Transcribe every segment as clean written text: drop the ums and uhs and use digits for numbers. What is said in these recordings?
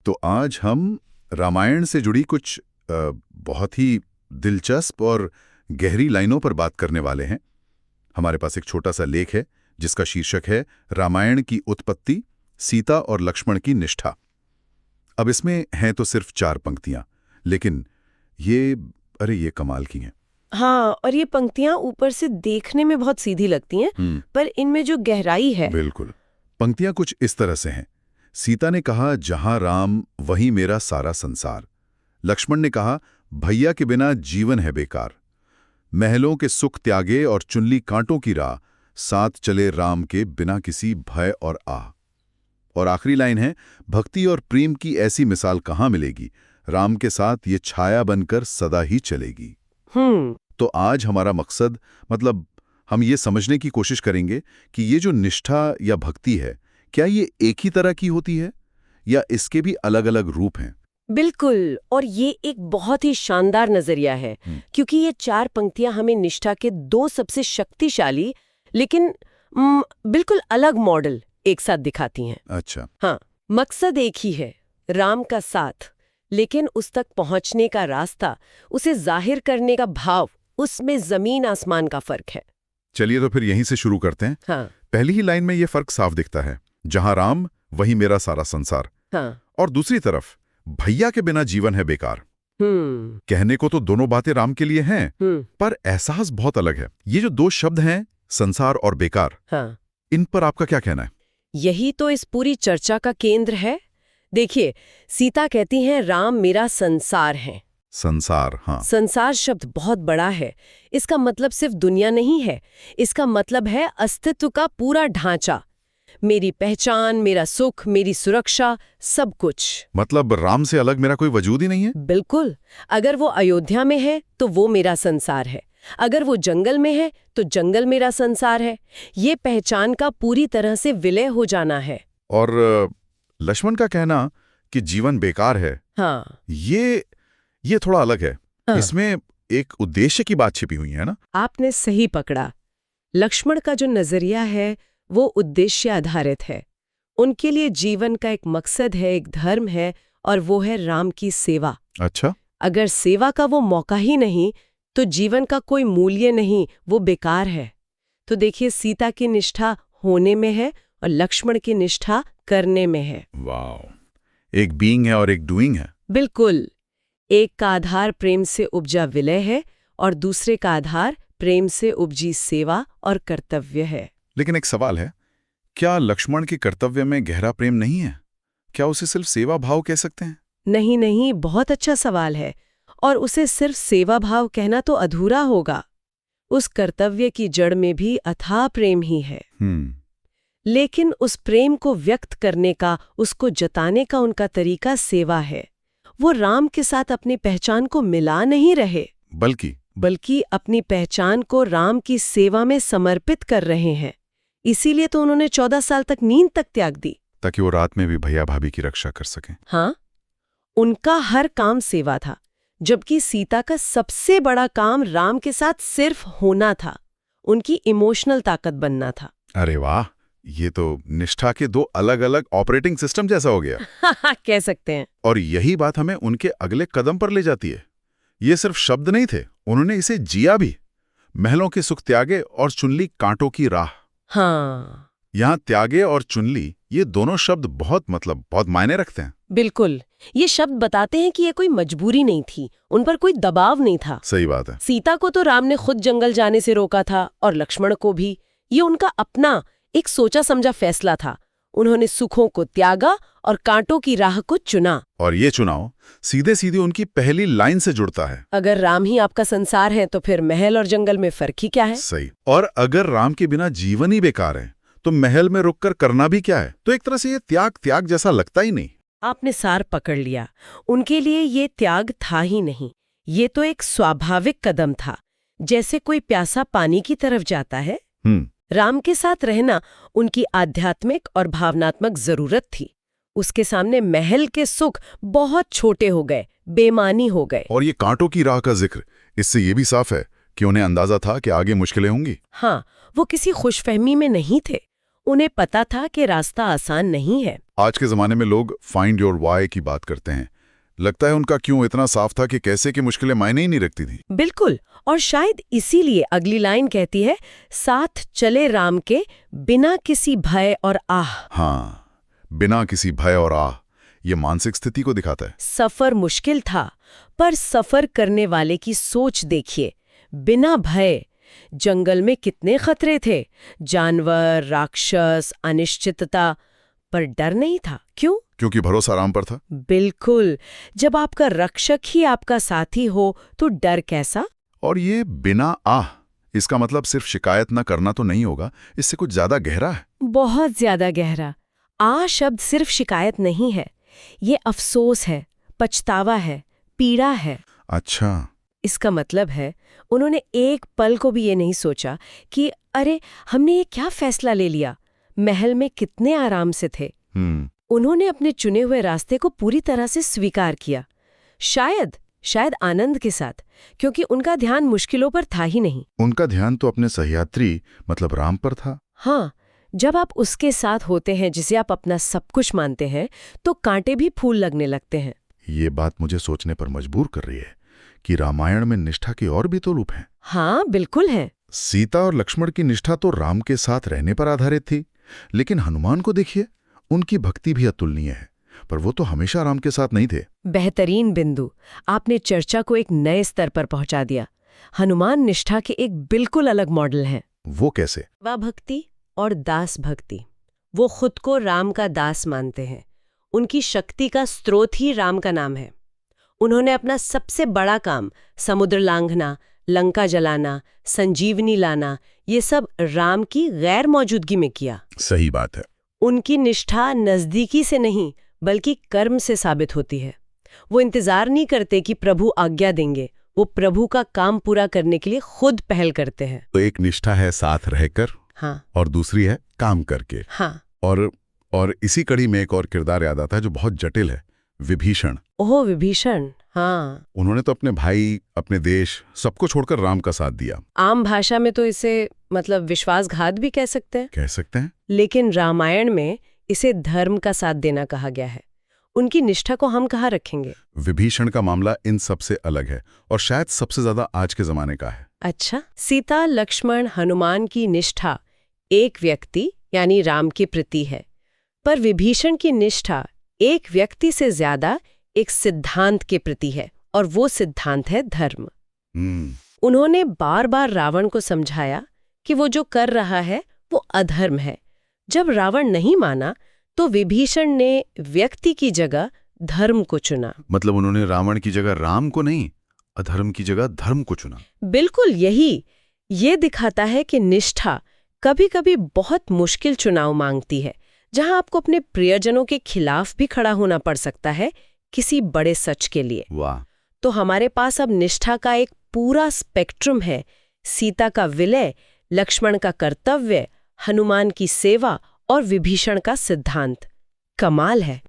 तो आज हम रामायण से जुड़ी कुछ बहुत ही दिलचस्प और गहरी लाइनों पर बात करने वाले हैं। हमारे पास एक छोटा सा लेख है जिसका शीर्षक है रामायण की उत्पत्ति, सीता और लक्ष्मण की निष्ठा। अब इसमें हैं तो सिर्फ 4 पंक्तियां, लेकिन ये कमाल की हैं। हाँ, और ये पंक्तियां ऊपर से देखने में बहुत सीधी लगती हैं, पर इनमें जो गहराई है। बिल्कुल। पंक्तियां कुछ इस तरह से हैं। सीता ने कहा, जहां राम वहीं मेरा सारा संसार। लक्ष्मण ने कहा, भैया के बिना जीवन है बेकार। महलों के सुख त्यागे और चुनली कांटों की राह, साथ चले राम के बिना किसी भय और आह। और आखिरी लाइन है, भक्ति और प्रेम की ऐसी मिसाल कहाँ मिलेगी, राम के साथ ये छाया बनकर सदा ही चलेगी। तो आज हमारा मकसद, हम ये समझने की कोशिश करेंगे कि ये जो निष्ठा या भक्ति है, क्या ये एक ही तरह की होती है या इसके भी अलग अलग रूप हैं? बिल्कुल, और ये एक बहुत ही शानदार नजरिया है, क्योंकि ये 4 पंक्तियां हमें निष्ठा के 2 सबसे शक्तिशाली लेकिन बिल्कुल अलग मॉडल एक साथ दिखाती हैं। अच्छा। हाँ, मकसद एक ही है, राम का साथ, लेकिन उस तक पहुंचने का रास्ता, उसे जाहिर करने का भाव, उसमें जमीन आसमान का फर्क है। चलिए तो फिर यहीं से शुरू करते हैं। हाँ। पहली ही लाइन में ये फर्क साफ दिखता है, जहां राम वहीं मेरा सारा संसार। हाँ। और दूसरी तरफ, भैया के बिना जीवन है बेकार। कहने को तो दोनों बातें राम के लिए हैं, पर एहसास बहुत अलग है। ये जो 2 शब्द हैं, संसार और बेकार, हाँ। इन पर आपका क्या कहना है? यही तो इस पूरी चर्चा का केंद्र है। देखिए, सीता कहती हैं, राम मेरा संसार है। संसार, हाँ। संसार शब्द बहुत बड़ा है। इसका मतलब सिर्फ दुनिया नहीं है, इसका मतलब है अस्तित्व का पूरा ढांचा। मेरी पहचान, मेरा सुख, मेरी सुरक्षा, सब कुछ। मतलब राम से अलग मेरा कोई वजूद ही नहीं है? बिल्कुल। अगर वो अयोध्या में है तो वो मेरा संसार है, अगर वो जंगल में है तो जंगल मेरा संसार है। ये पहचान का पूरी तरह से विलय हो जाना है। और लक्ष्मण का कहना कि जीवन बेकार है, हाँ, ये थोड़ा अलग है। हाँ। इसमें एक उद्देश्य की बात छिपी हुई है ना? आपने सही पकड़ा। लक्ष्मण का जो नजरिया है वो उद्देश्य आधारित है। उनके लिए जीवन का एक मकसद है, एक धर्म है, और वो है राम की सेवा। अच्छा। अगर सेवा का वो मौका ही नहीं तो जीवन का कोई मूल्य नहीं, वो बेकार है। तो देखिए, सीता की निष्ठा होने में है और लक्ष्मण की निष्ठा करने में है। वाह, एक बीइंग है और एक डूइंग है। बिल्कुल। एक का आधार प्रेम से उपजा विलय है और दूसरे का आधार प्रेम से उपजी सेवा और कर्तव्य है। लेकिन एक सवाल है, क्या लक्ष्मण के कर्तव्य में गहरा प्रेम नहीं है? क्या उसे सिर्फ सेवा भाव कह सकते हैं? नहीं, बहुत अच्छा सवाल है। और उसे सिर्फ सेवा भाव कहना तो अधूरा होगा। उस कर्तव्य की जड़ में भी अथाह प्रेम ही है। लेकिन उस प्रेम को व्यक्त करने का, उसको जताने का उनका तरीका सेवा है। वो राम के साथ अपनी पहचान को मिला नहीं रहे, बल्कि अपनी पहचान को राम की सेवा में समर्पित कर रहे हैं। इसीलिए तो उन्होंने 14 साल तक नींद तक त्याग दी, ताकि वो रात में भी भैया भाभी की रक्षा कर सकें। हाँ, उनका हर काम सेवा था, जबकि सीता का सबसे बड़ा काम राम के साथ सिर्फ होना था, उनकी इमोशनल ताकत बनना था। अरे वाह, ये तो निष्ठा के 2 अलग अलग ऑपरेटिंग सिस्टम जैसा हो गया। कह सकते हैं। और यही बात हमें उनके अगले कदम पर ले जाती है। ये सिर्फ शब्द नहीं थे, उन्होंने इसे जिया भी। महलों के सुख त्यागे और चुनली कांटों की राह। हाँ, यहाँ त्यागे और चुनली, ये दोनों शब्द बहुत मायने रखते हैं। बिल्कुल। ये शब्द बताते हैं कि ये कोई मजबूरी नहीं थी, उन पर कोई दबाव नहीं था। सही बात है। सीता को तो राम ने खुद जंगल जाने से रोका था, और लक्ष्मण को भी। ये उनका अपना एक सोचा समझा फैसला था। उन्होंने सुखों को त्यागा और कांटों की राह को चुना। और ये चुनाव सीधे सीधे उनकी पहली लाइन से जुड़ता है। अगर राम ही आपका संसार है तो फिर महल और जंगल में फर्क ही क्या है? सही। और अगर राम के बिना जीवन ही बेकार है तो महल में रुककर करना भी क्या है? तो एक तरह से ये त्याग जैसा लगता ही नहीं। आपने सार पकड़ लिया। उनके लिए ये त्याग था ही नहीं, ये तो एक स्वाभाविक कदम था, जैसे कोई प्यासा पानी की तरफ जाता है। राम के साथ रहना उनकी आध्यात्मिक और भावनात्मक जरूरत थी। उसके सामने महल के सुख बहुत छोटे हो गए, बेमानी हो गए। और ये कांटों की राह का जिक्र, इससे ये भी साफ है कि उन्हें अंदाजा था कि आगे मुश्किलें होंगी। हाँ, वो किसी खुशफहमी में नहीं थे। उन्हें पता था कि रास्ता आसान नहीं है। आज के ज़माने में लोग फाइंड योर वाई की बात करते हैं। लगता है उनका क्यों इतना साफ था कि कैसे की मुश्किलें मायने ही नहीं रखती थी। बिल्कुल, और शायद इसीलिए अगली लाइन कहती है, साथ चले राम के बिना किसी भय और आह। हाँ, बिना किसी भय और आह, ये मानसिक स्थिति को दिखाता है। सफर मुश्किल था, पर सफर करने वाले की सोच देखिए, बिना भय। जंगल में कितने खतरे थे, जानवर, राक्षस, अनिश्चितता, पर डर नहीं था। क्यों? क्योंकि भरोसा राम पर था। बिल्कुल, जब आपका रक्षक ही आपका साथी हो तो डर कैसा? और ये बिना आह, इसका मतलब सिर्फ शिकायत न करना तो नहीं होगा, इससे कुछ ज्यादा गहरा है। बहुत ज्यादा गहरा। आ शब्द सिर्फ शिकायत नहीं है, ये अफसोस है, पछतावा है, पीड़ा है। अच्छा, इसका मतलब है उन्होंने एक पल को भी ये नहीं सोचा कि अरे हमने ये क्या फैसला ले लिया। महल में कितने आराम से थे। उन्होंने अपने चुने हुए रास्ते को पूरी तरह से स्वीकार किया, शायद आनंद के साथ, क्योंकि उनका ध्यान मुश्किलों पर था ही नहीं। उनका ध्यान तो अपने सहयात्री मतलब राम पर था। हाँ, जब आप उसके साथ होते हैं जिसे आप अपना सब कुछ मानते हैं, तो कांटे भी फूल लगने लगते हैं। ये बात मुझे सोचने पर मजबूर कर रही है कि रामायण में निष्ठा के और भी तो रूप हैं। हाँ, बिल्कुल है। सीता और लक्ष्मण की निष्ठा तो राम के साथ रहने पर आधारित थी, लेकिन हनुमान को देखिए, उनकी भक्ति भी अतुलनीय है, पर वो तो हमेशा राम के साथ नहीं थे। बेहतरीन बिंदु, आपने चर्चा को एक नए स्तर पर पहुंचा दिया। हनुमान निष्ठा के एक बिल्कुल अलग मॉडल हैं। वो कैसे? सेवा भक्ति और दास भक्ति। वो खुद को राम का दास मानते हैं, उनकी शक्ति का स्रोत ही राम का नाम है। उन्होंने अपना सबसे बड़ा काम, समुद्र लांघना, लंका जलाना, संजीवनी लाना, ये सब राम की गैर मौजूदगी में किया। सही बात है। उनकी निष्ठा नजदीकी से नहीं बल्कि कर्म से साबित होती है। वो इंतजार नहीं करते कि प्रभु आज्ञा देंगे, वो प्रभु का काम पूरा करने के लिए खुद पहल करते हैं। तो एक निष्ठा है साथ रहकर, हाँ, और दूसरी है काम करके। हाँ। और इसी कड़ी में एक और किरदार याद आता है जो बहुत जटिल है, विभीषण। ओह, विभीषण, हाँ। उन्होंने तो अपने भाई, अपने देश, सबको छोड़कर राम का साथ दिया। आम भाषा में तो इसे मतलब विश्वासघात भी कह सकते हैं। लेकिन रामायण में इसे धर्म का साथ देना कहा गया है। उनकी निष्ठा को हम कहाँ रखेंगे? विभीषण का मामला इन सब से अलग है और शायद सबसे ज्यादा आज के जमाने का है। अच्छा, सीता, लक्ष्मण, हनुमान की निष्ठा एक व्यक्ति यानी राम के प्रति है, पर विभीषण की निष्ठा एक व्यक्ति से ज्यादा एक सिद्धांत के प्रति है, और वो सिद्धांत है धर्म। उन्होंने बार बार रावण को समझाया कि वो जो कर रहा है वो अधर्म है। जब रावण नहीं माना तो विभीषण ने व्यक्ति की जगह धर्म को चुना। मतलब उन्होंने रावण की जगह राम को नहीं, अधर्म की जगह धर्म को चुना। बिल्कुल यही। ये दिखाता है कि निष्ठा कभी कभी बहुत मुश्किल चुनाव मांगती है, जहां आपको अपने प्रियजनों के खिलाफ भी खड़ा होना पड़ सकता है किसी बड़े सच के लिए। वाह। तो हमारे पास अब निष्ठा का एक पूरा स्पेक्ट्रम है। सीता का विलय, लक्ष्मण का कर्तव्य, हनुमान की सेवा और विभीषण का सिद्धांत। कमाल है।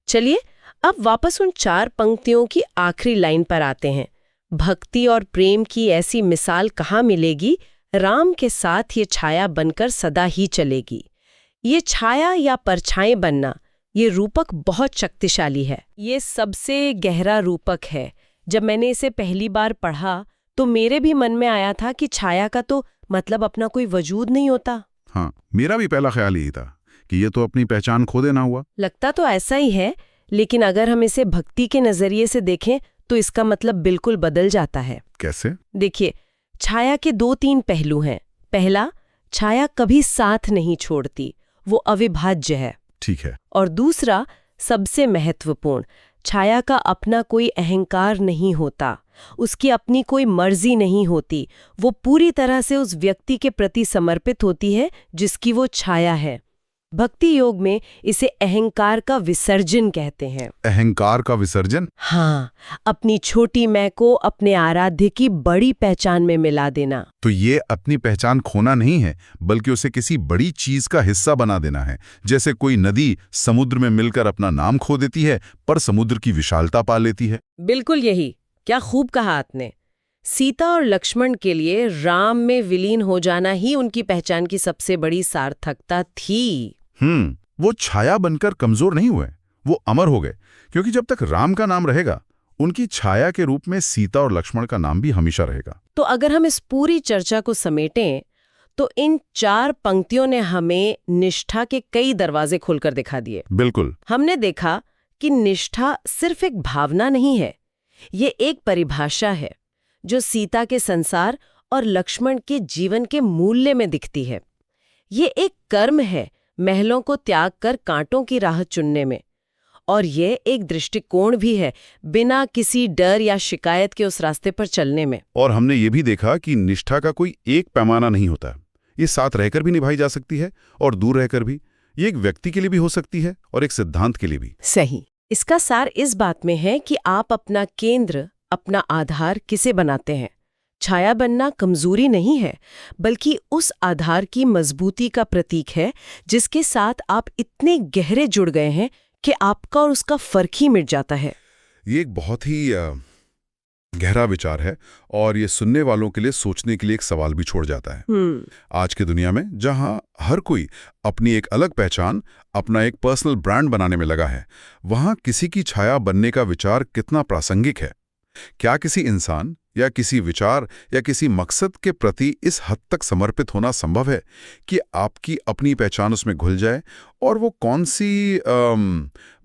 चलिए अब वापस उन 4 पंक्तियों की आखिरी लाइन पर आते हैं। भक्ति और प्रेम की ऐसी मिसाल कहाँ मिलेगी? राम के साथ ये छाया बनकर सदा ही चलेगी। ये छाया या परछाई बनना, ये रूपक बहुत शक्तिशाली है। ये सबसे गहरा रूपक है। जब मैंने इसे पहली बार पढ़ा तो मेरे भी मन में आया था कि छाया का तो मतलब अपना कोई वजूद नहीं होता। हाँ, मेरा भी पहला ख्याल यही था कि ये तो अपनी पहचान खो देना हुआ। लगता तो ऐसा ही है, लेकिन अगर हम इसे भक्ति के नजरिए से देखें तो इसका मतलब बिल्कुल बदल जाता है। कैसे? देखिए, छाया के 2-3 पहलू हैं। पहला, छाया कभी साथ नहीं छोड़ती, वो अविभाज्य है। ठीक है। और दूसरा, सबसे महत्वपूर्ण, छाया का अपना कोई अहंकार नहीं होता, उसकी अपनी कोई मर्जी नहीं होती। वो पूरी तरह से उस व्यक्ति के प्रति समर्पित होती है जिसकी वो छाया है। भक्ति योग में इसे अहंकार का विसर्जन कहते हैं। अहंकार का विसर्जन? हाँ, अपनी छोटी मैं को अपने आराध्य की बड़ी पहचान में मिला देना। तो ये अपनी पहचान खोना नहीं है, बल्कि उसे किसी बड़ी चीज का हिस्सा बना देना है। जैसे कोई नदी समुद्र में मिलकर अपना नाम खो देती है, पर समुद्र की विशालता पा लेती है। बिल्कुल यही। क्या खूब कहा आपने। सीता और लक्ष्मण के लिए राम में विलीन हो जाना ही उनकी पहचान की सबसे बड़ी सार्थकता थी। वो छाया बनकर कमजोर नहीं हुए, वो अमर हो गए, क्योंकि जब तक राम का नाम रहेगा उनकी छाया के रूप में सीता और लक्ष्मण का नाम भी हमेशा रहेगा। तो अगर हम इस पूरी चर्चा को समेटें तो इन 4 पंक्तियों ने हमें निष्ठा के कई दरवाजे खोलकर दिखा दिए। बिल्कुल। हमने देखा कि निष्ठा सिर्फ एक भावना नहीं है, ये एक परिभाषा है जो सीता के संसार और लक्ष्मण के जीवन के मूल्य में दिखती है। ये एक कर्म है महलों को त्याग कर कांटों की राह चुनने में, और ये एक दृष्टिकोण भी है बिना किसी डर या शिकायत के उस रास्ते पर चलने में। और हमने ये भी देखा कि निष्ठा का कोई एक पैमाना नहीं होता, ये साथ रहकर भी निभाई जा सकती है और दूर रहकर भी। ये एक व्यक्ति के लिए भी हो सकती है और एक सिद्धांत के लिए भी। सही। इसका सार इस बात में है कि आप अपना केंद्र, अपना आधार किसे बनाते हैं। छाया बनना कमजोरी नहीं है, बल्कि उस आधार की मजबूती का प्रतीक है जिसके साथ आप इतने गहरे जुड़ गए हैं कि आपका और उसका फर्क ही मिट जाता है। ये एक बहुत ही गहरा विचार है और ये सुनने वालों के लिए सोचने के लिए एक सवाल भी छोड़ जाता है। आज की दुनिया में जहां हर कोई अपनी एक अलग पहचान, अपना एक पर्सनल ब्रांड बनाने में लगा है, वहां किसी की छाया बनने का विचार कितना प्रासंगिक है। क्या किसी इंसान या किसी विचार या किसी मकसद के प्रति इस हद तक समर्पित होना संभव है कि आपकी अपनी पहचान उसमें घुल जाए? और वो कौन सी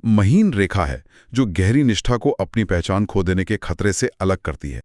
महीन रेखा है जो गहरी निष्ठा को अपनी पहचान खो देने के खतरे से अलग करती है?